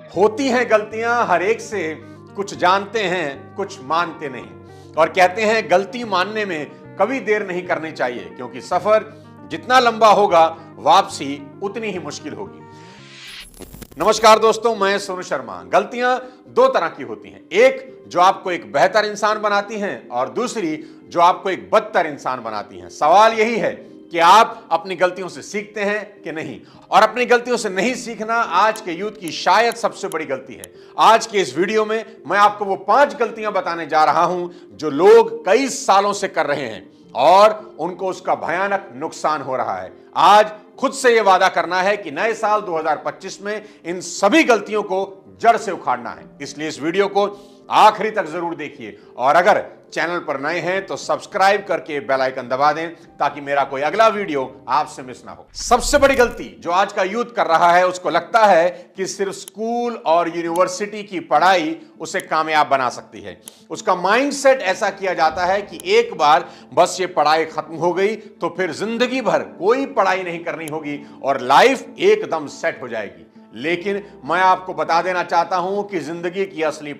होती हैं गलतियां हर एक से, कुछ जानते हैं कुछ मानते नहीं। और कहते हैं गलती मानने में कभी देर नहीं करनी चाहिए, क्योंकि सफर जितना लंबा होगा वापसी उतनी ही मुश्किल होगी। नमस्कार दोस्तों, मैं सोनू शर्मा। गलतियां दो तरह की होती हैं, एक जो आपको एक बेहतर इंसान बनाती हैं और दूसरी जो आपको एक बदतर इंसान बनाती हैं। सवाल यही है कि आप अपनी गलतियों से सीखते हैं कि नहीं। और अपनी गलतियों से नहीं सीखना आज के यूथ की शायद सबसे बड़ी गलती है। आज के इस वीडियो में मैं आपको वो 5 गलतियां बताने जा रहा हूं जो लोग कई सालों से कर रहे हैं और उनको उसका भयानक नुकसान हो रहा है। आज खुद से यह वादा करना है कि नए साल 2025 में इन सभी गलतियों को जड़ से उखाड़ना है। इसलिए इस वीडियो को आखिरी तक जरूर देखिए और अगर चैनल पर नए हैं तो सब्सक्राइब करके बेल आइकन दबा दें ताकि मेरा कोई अगला वीडियो आपसे मिस ना हो। सबसे बड़ी गलती जो आज का यूथ कर रहा है, उसको लगता है कि सिर्फ स्कूल और यूनिवर्सिटी की पढ़ाई उसे कामयाब बना सकती है। उसका माइंडसेट ऐसा किया जाता है कि एक बार बस ये पढ़ाई खत्म हो गई तो फिर जिंदगी भर कोई पढ़ाई नहीं करनी होगी और लाइफ एकदम सेट हो जाएगी। लेकिन मैं आपको बता देना चाहता हूं कि जिंदगी की असली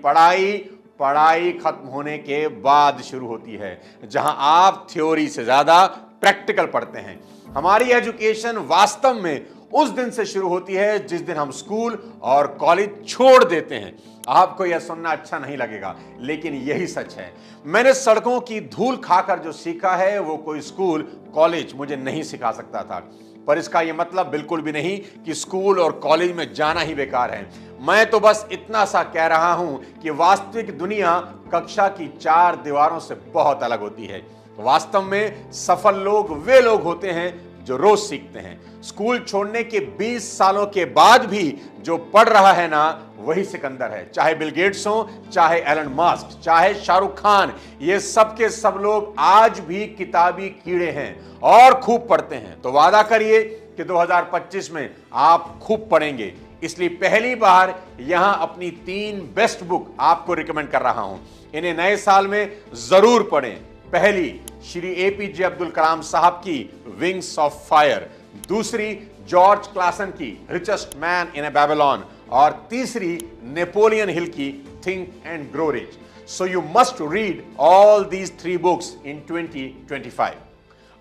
पढ़ाई खत्म होने के बाद शुरू होती है, जहां आप थ्योरी से ज्यादा प्रैक्टिकल पढ़ते हैं। हमारी एजुकेशन वास्तव में उस दिन से शुरू होती है जिस दिन हम स्कूल और कॉलेज छोड़ देते हैं। आपको यह सुनना अच्छा नहीं लगेगा, लेकिन यही सच है। मैंने सड़कों की धूल खाकर जो सीखा है वो कोई स्कूल कॉलेज मुझे नहीं सिखा सकता था। पर इसका यह मतलब बिल्कुल भी नहीं कि स्कूल और कॉलेज में जाना ही बेकार है। मैं तो बस इतना सा कह रहा हूं कि वास्तविक दुनिया कक्षा की 4 दीवारों से बहुत अलग होती है। वास्तव में सफल लोग वे लोग होते हैं जो रोज सीखते हैं। स्कूल छोड़ने के 20 सालों के बाद भी जो पढ़ रहा है ना, वही सिकंदर है। चाहे बिल गेट्स हो, चाहे एलन मस्क, चाहे शाहरुख खान, ये सब के सब लोग आज भी किताबी कीड़े हैं और खूब पढ़ते हैं। तो वादा करिए कि 2025 में आप खूब पढ़ेंगे। इसलिए पहली बार यहां अपनी 3 बेस्ट बुक आपको रिकमेंड कर रहा हूं। इन्हें नए साल में जरूर पढ़ें। पहली, श्री एपीजे अब्दुल कलाम साहब की विंग्स ऑफ फायर। दूसरी, जॉर्ज क्लासन की richest man in A Babylon. और तीसरी, नेपोलियन हिल की think and grow rich. So you must read all these 3 books इन 2025।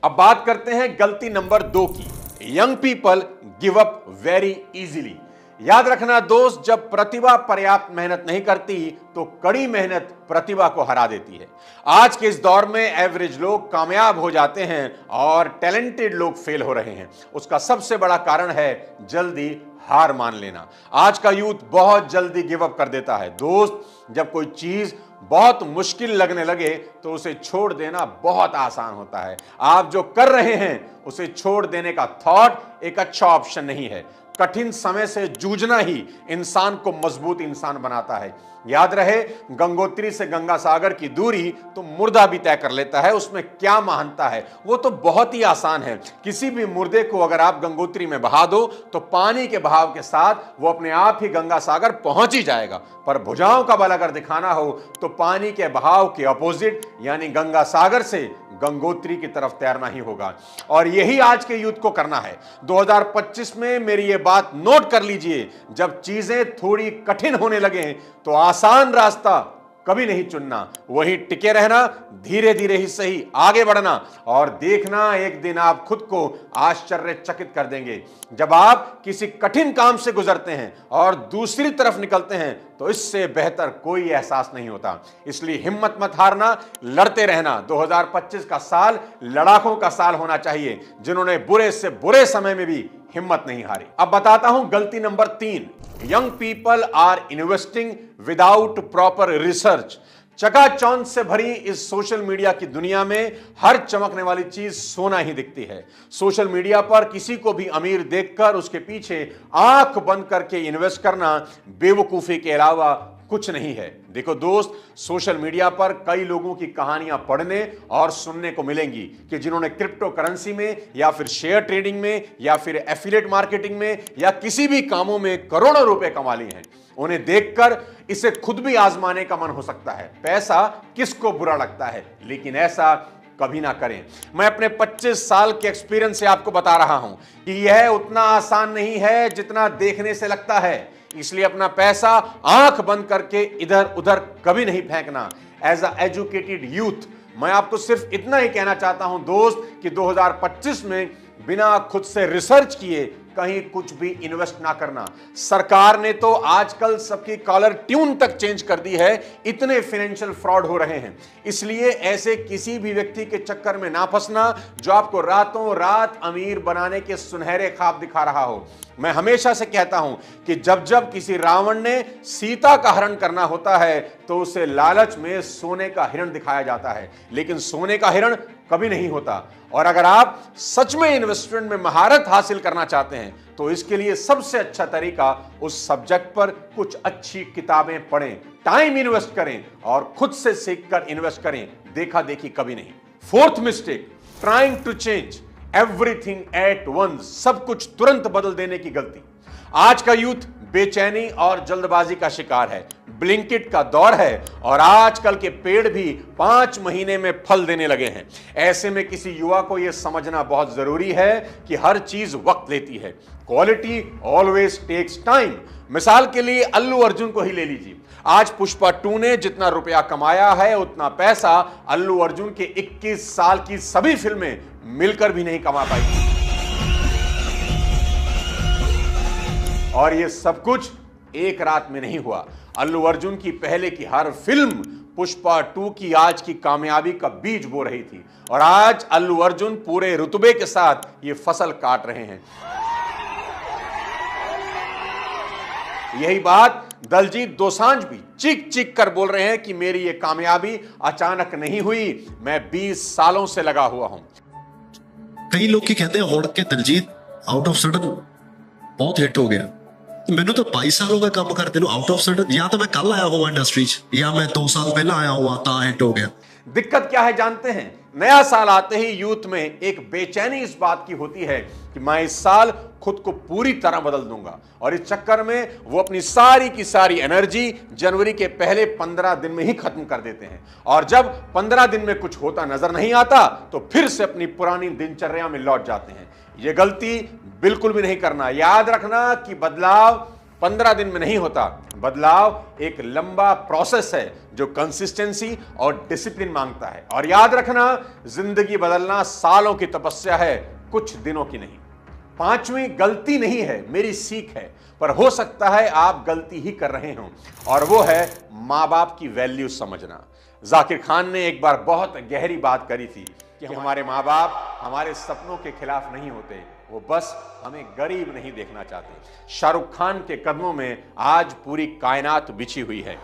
अब बात करते हैं गलती नंबर 2 की। Young people give up very easily. याद रखना दोस्त, जब प्रतिभा पर्याप्त मेहनत नहीं करती तो कड़ी मेहनत प्रतिभा को हरा देती है। आज के इस दौर में एवरेज लोग कामयाब हो जाते हैं और टैलेंटेड लोग फेल हो रहे हैं। उसका सबसे बड़ा कारण है जल्दी हार मान लेना। आज का यूथ बहुत जल्दी गिव अप कर देता है। दोस्त, जब कोई चीज बहुत मुश्किल लगने लगे तो उसे छोड़ देना बहुत आसान होता है। आप जो कर रहे हैं उसे छोड़ देने का थॉट एक अच्छा ऑप्शन नहीं है। कठिन समय से जूझना ही इंसान को मजबूत इंसान बनाता है। याद रहे, गंगोत्री से गंगा सागर की दूरी तो मुर्दा भी तय कर लेता है। उसमें क्या महानता है, वो तो बहुत ही आसान है। किसी भी मुर्दे को अगर आप गंगोत्री में बहा दो तो पानी के बहाव के साथ वो अपने आप ही गंगा सागर पहुंच ही जाएगा। पर भुजाओं का बल अगर दिखाना हो तो पानी के बहाव के अपोजिट यानी गंगा सागर से गंगोत्री की तरफ तैरना ही होगा। और यही आज के यूथ को करना है। 2025 में मेरी ये बात नोट कर लीजिए, जब चीजें थोड़ी कठिन होने लगे तो आसान रास्ता कभी नहीं चुनना, वहीं टिके रहना, धीरे धीरे ही सही आगे बढ़ना और देखना एक दिन आप खुद को आश्चर्यचकित कर देंगे। जब आप किसी कठिन काम से गुजरते हैं और दूसरी तरफ निकलते हैं तो इससे बेहतर कोई एहसास नहीं होता। इसलिए हिम्मत मत हारना, लड़ते रहना। 2025 का साल लड़ाकों का साल होना चाहिए, जिन्होंने बुरे से बुरे समय में भी हिम्मत नहीं हारी। अब बताता हूं गलती number 3। Young people are investing without proper research. चकाचौंध से भरी इस सोशल मीडिया की दुनिया में हर चमकने वाली चीज सोना ही दिखती है। सोशल मीडिया पर किसी को भी अमीर देखकर उसके पीछे आंख बंद करके इन्वेस्ट करना बेवकूफी के अलावा कुछ नहीं है। देखो दोस्त, सोशल मीडिया पर कई लोगों की कहानियां पढ़ने और सुनने को मिलेंगी कि जिन्होंने क्रिप्टो करेंसी में या फिर शेयर ट्रेडिंग में या फिर एफिलिएट मार्केटिंग में या किसी भी कामों में करोड़ों रुपए कमा लिए हैं। उन्हें देखकर इसे खुद भी आजमाने का मन हो सकता है। पैसा किसको बुरा लगता है, लेकिन ऐसा कभी ना करें। मैं अपने 25 साल के एक्सपीरियंस से आपको बता रहा हूं कि यह उतना आसान नहीं है जितना देखने से लगता है। इसलिए अपना पैसा आंख बंद करके इधर उधर कभी नहीं फेंकना। एज अ एजुकेटेड यूथ मैं आपको सिर्फ इतना ही कहना चाहता हूं दोस्त कि 2025 में बिना खुद से रिसर्च किए कहीं कुछ भी इन्वेस्ट ना करना। सरकार ने तो आजकल सबकी कॉलर ट्यून तक चेंज कर दी है, इतने फाइनेंशियल फ्रॉड हो रहे हैं। इसलिए ऐसे किसी भी व्यक्ति के चक्कर में ना फंसना जो आपको रातों रात अमीर बनाने के सुनहरे ख्वाब दिखा रहा हो। मैं हमेशा से कहता हूं कि जब जब किसी रावण ने सीता का हरण करना होता है तो उसे लालच में सोने का हिरण दिखाया जाता है, लेकिन सोने का हिरण कभी नहीं होता। और अगर आप सच में इन्वेस्टमेंट में महारत हासिल करना चाहते हैं तो इसके लिए सबसे अच्छा तरीका उस सब्जेक्ट पर कुछ अच्छी किताबें पढ़ें, टाइम इन्वेस्ट करें और खुद से सीखकर इन्वेस्ट करें, देखा देखी कभी नहीं। Fourth mistake, trying to change everything at once, सब कुछ तुरंत बदल देने की गलती। आज का यूथ बेचैनी और जल्दबाजी का शिकार है। ब्लिंकिट का दौर है और आजकल के पेड़ भी 5 महीने में फल देने लगे हैं। ऐसे में किसी युवा को यह समझना बहुत जरूरी है कि हर चीज वक्त लेती है। Quality always takes time. मिसाल के लिए अल्लू अर्जुन को ही ले लीजिए। आज पुष्पा 2 ने जितना रुपया कमाया है उतना पैसा अल्लू अर्जुन के 21 साल की सभी फिल्में मिलकर भी नहीं कमा पाई। और ये सब कुछ एक रात में नहीं हुआ। अल्लू अर्जुन की पहले की हर फिल्म पुष्पा 2 की आज की कामयाबी का बीज बो रही थी और आज अल्लू अर्जुन पूरे रुतबे के साथ ये फसल काट रहे हैं। यही बात दलजीत दोसांझ भी चीख चीख कर बोल रहे हैं कि मेरी ये कामयाबी अचानक नहीं हुई, मैं 20 सालों से लगा हुआ हूं। कई लोग कहते हैं होड़ के दलजीत आउट ऑफ सडन बहुत हिट हो गया। मैंने तो 22 सालों का काम करते लो आउट ऑफ सडन, या तो मैं कल आया हुआ इंडस्ट्री या मैं 2 साल पहले आया हुआ था हिट हो गया। दिक्कत क्या है जानते हैं? नया साल आते ही यूथ में एक बेचैनी इस बात की होती है कि मैं इस साल खुद को पूरी तरह बदल दूंगा और इस चक्कर में वो अपनी सारी की सारी एनर्जी जनवरी के पहले 15 दिन में ही खत्म कर देते हैं और जब 15 दिन में कुछ होता नजर नहीं आता तो फिर से अपनी पुरानी दिनचर्या में लौट जाते हैं। ये गलती बिल्कुल भी नहीं करना। याद रखना कि बदलाव 15 दिन में नहीं होता। बदलाव एक लंबा प्रोसेस है जो कंसिस्टेंसी और डिसिप्लिन मांगता है। और याद रखना, जिंदगी बदलना सालों की तपस्या है, कुछ दिनों की नहीं। 5वीं गलती नहीं है, मेरी सीख है, पर हो सकता है आप गलती ही कर रहे हो और वो है माँ बाप की वैल्यू समझना। जाकिर खान ने एक बार बहुत गहरी बात करी थी कि हमारे माँ बाप हमारे सपनों के खिलाफ नहीं होते, वो बस हमें गरीब नहीं देखना चाहते। शाहरुख खान के कदमों में आज पूरी कायनात बिछी हुई है,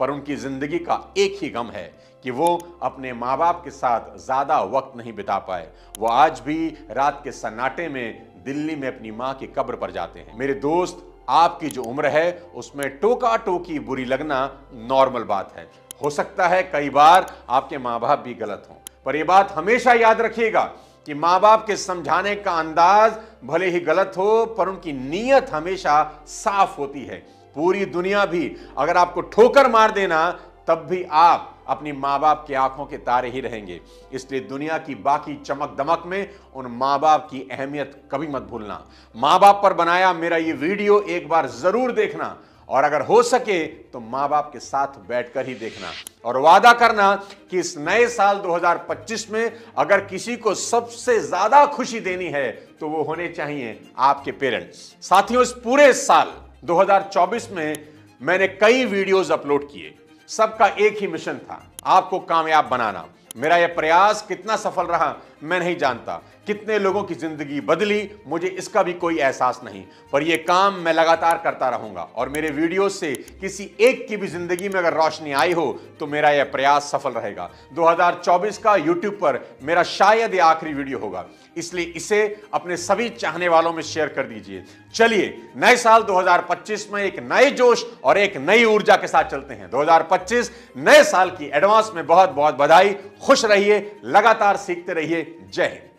पर उनकी जिंदगी का एक ही गम है कि वो अपने माँ बाप के साथ ज्यादा वक्त नहीं बिता पाए। वो आज भी रात के सन्नाटे में दिल्ली में अपनी माँ की कब्र पर जाते हैं। मेरे दोस्त, आपकी जो उम्र है उसमें टोका टोकी बुरी लगना नॉर्मल बात है। हो सकता है कई बार आपके माँ बाप भी गलत हों, पर यह बात हमेशा याद रखिएगा कि माँ बाप के समझाने का अंदाज भले ही गलत हो पर उनकी नीयत हमेशा साफ होती है। पूरी दुनिया भी अगर आपको ठोकर मार देना तब भी आप अपनी माँ बाप की आंखों के तारे ही रहेंगे। इसलिए दुनिया की बाकी चमक दमक में उन माँ बाप की अहमियत कभी मत भूलना। माँ बाप पर बनाया मेरा ये वीडियो एक बार जरूर देखना और अगर हो सके तो माँ बाप के साथ बैठकर ही देखना और वादा करना कि इस नए साल 2025 में अगर किसी को सबसे ज्यादा खुशी देनी है तो वो होने चाहिए आपके पेरेंट्स। साथियों, इस पूरे साल 2024 में मैंने कई वीडियोस अपलोड किए। सबका एक ही मिशन था, आपको कामयाब बनाना। मेरा यह प्रयास कितना सफल रहा मैं नहीं जानता, कितने लोगों की जिंदगी बदली मुझे इसका भी कोई एहसास नहीं, पर यह काम मैं लगातार करता रहूंगा और मेरे वीडियो से किसी एक की भी जिंदगी में अगर रोशनी आई हो तो मेरा यह प्रयास सफल रहेगा। 2024 का YouTube पर मेरा शायद यह आखिरी वीडियो होगा, इसलिए इसे अपने सभी चाहने वालों में शेयर कर दीजिए। चलिए नए साल 2025 में एक नए जोश और एक नई ऊर्जा के साथ चलते हैं। 2025 नए साल की एडवांस में बहुत बहुत बधाई। खुश रहिए, लगातार सीखते रहिए। जय हिंद।